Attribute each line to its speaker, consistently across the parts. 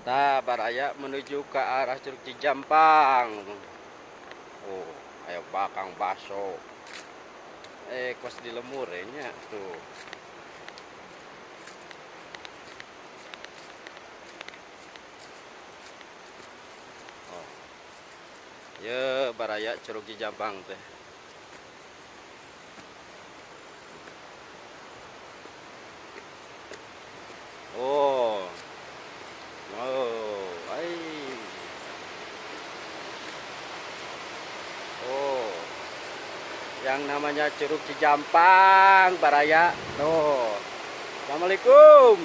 Speaker 1: Baraya menuju ke arah Curug Cijampang. Oh, ayo bakang baso. Kos di lemurenya tuh. Oh. Ya, baraya Curug Cijampang teh. Oh. Oh, ai. Oh. Yang namanya Curug Cijampang, baraya. Tuh. Assalamualaikum.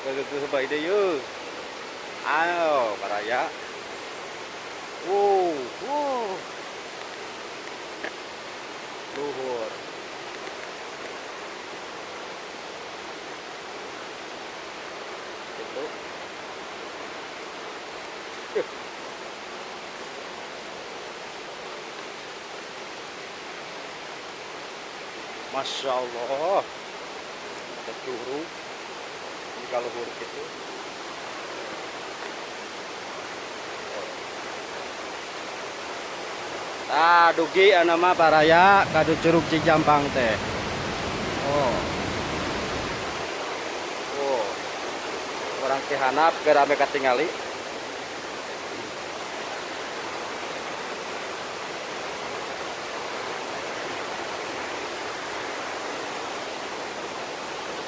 Speaker 1: Ke baik deh yuk. Ayo, baraya. Wow. Luhur. Itu. Masya Allah. Ada curug di kaluhur gitu. Dugi nama baraya kadu Curug Cijampang teh. Oh. Oh. Orang Cihanap gerame katingali.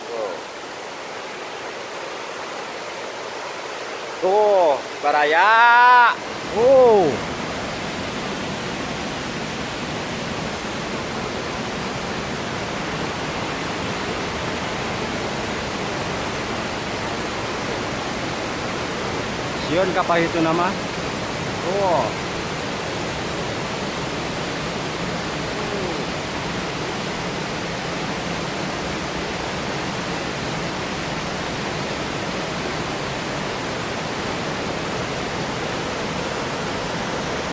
Speaker 1: Oh. Tuh, baraya. Oh. Sion kapal itu nama. Oh.